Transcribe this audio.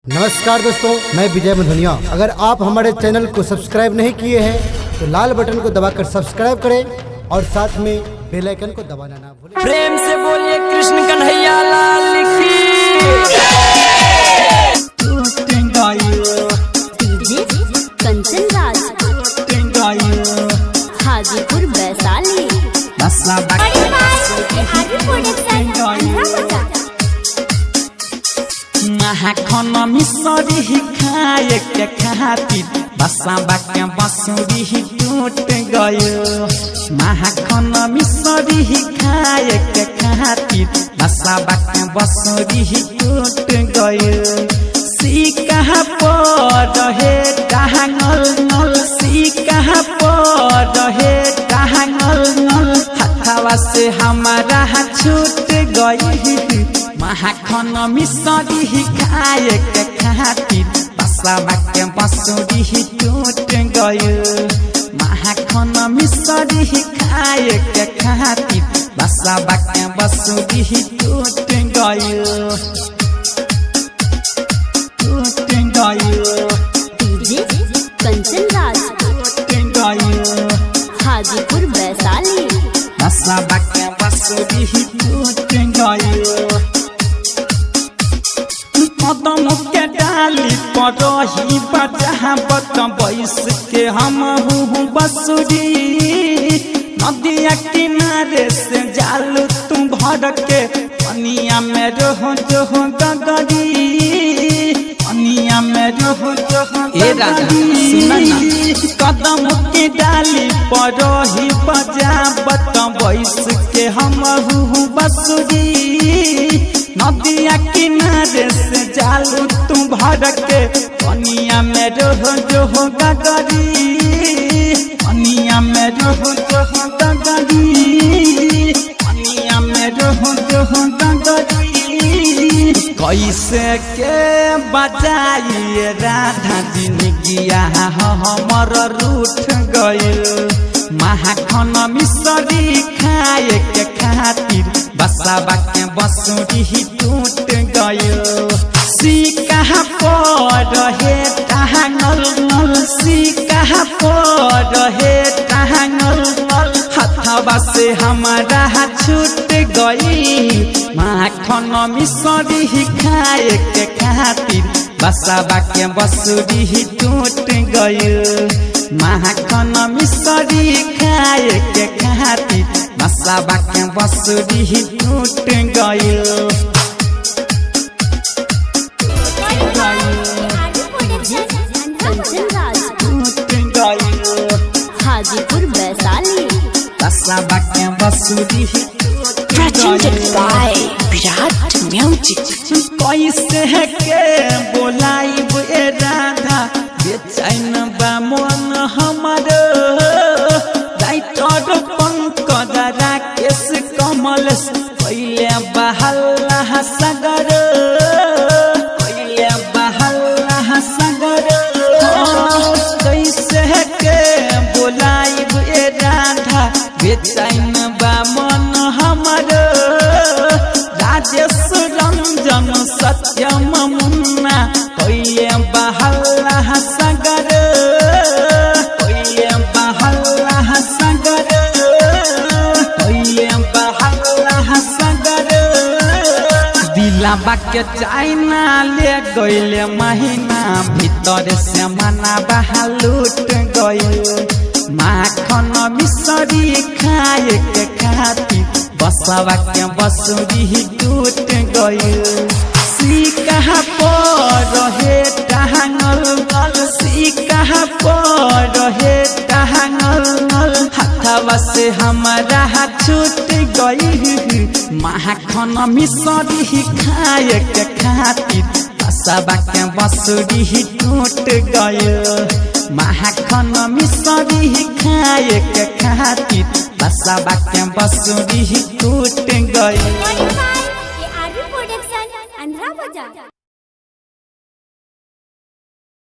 नमस्कार दोस्तों, मैं विजय मधुनिया। अगर आप हमारे चैनल को सब्सक्राइब नहीं किए हैं तो लाल बटन को दबाकर सब्सक्राइब करें और साथ में बेल आइकन को दबाना ना भूलें। प्रेम से बोलिए कृष्ण कन्हैया लाल की। कंचन राज हाजीपुर वैशाली महाखन मिसरी खाए के खातिर बसा बाके बसुरी टूट गयो। महाखन मिसरी खाए के खातिर बसा बाके बसुरी टूट गयो। सीका पर हे टांगल नल, सीका पर हे टांगल नल, हथवा से हमारा छूट गई। महाखन मिसरी खाए के खातिर बसा बाके बसुरी टूट गयो। महाखन मिसरी खाए के खातिर बसा बाके बसुरी टूट गयो। कंचन राज हाजीपुर वैशाली बसा बाके बसुरी टूट गयो। कदम के डाली पर रही बजा बत बैस के हम बसुरी, नदिया किनारे से जालू तू भर के पनिया में रहो जो गगरी, पनिया में रहो जो गगरी। कदम के डाली पर रही बजा बत बैस के हम बसुरी, नदिया किनारे से जालू तू भर के पनिया में रहो जो गगरी, पनिया में रहो जो गगरी, पनिया में रहो जो गगरी। कैसे के बजाइए राधा जिंदगिया हमर रूठ गइल। महाखन मिसरी खाए के खातिर बसा बाके बसुरी टूट गयो। सीका पर हे टांगल नल, सीका पर हे टांगल नल, हथवा से हमारा छूट गई। माखन मिसरी खाए के खातिर बसा बाके बसुरी टूट गयो। महाखन मिसरी खाए के खातिर बसा बाके बसुरी टूट गयो। कंचन राज हाजीपुर वैशाली बसा बाके बसुरी Presented by Virat Music. कैसे के बोलाइब ए राधा, बेचैन बा मन हमर। राइटर पंकज राकेश कमल पहले बहल्ला सगर, पहले बहल्ला सगर। कैसे के बोलाइब ए राधा, बेचैन बा मन हमर। राजेश रंजन सत्यम मुन्ना पहले बहल्ला सगर, पहले बहल्ला सगर, पहले बहल्ला सगर। दिलाबा के चाइना ले गइले महीना, भीतर से मना बहा लूट गइल। माखन मिसरी खाए के खातिर बसवा के बसुरी टूट गइल। सीका पर हे टांगल नल, सीका पर हे टांगल नल, हथवा से हमारा छूट गई। माखन मिसरी खाए के खातिर बसवा के बसुरी टूट गयो। महाखन मिसरी खाए के खातिर बसा बाके बसुरी टूट गई।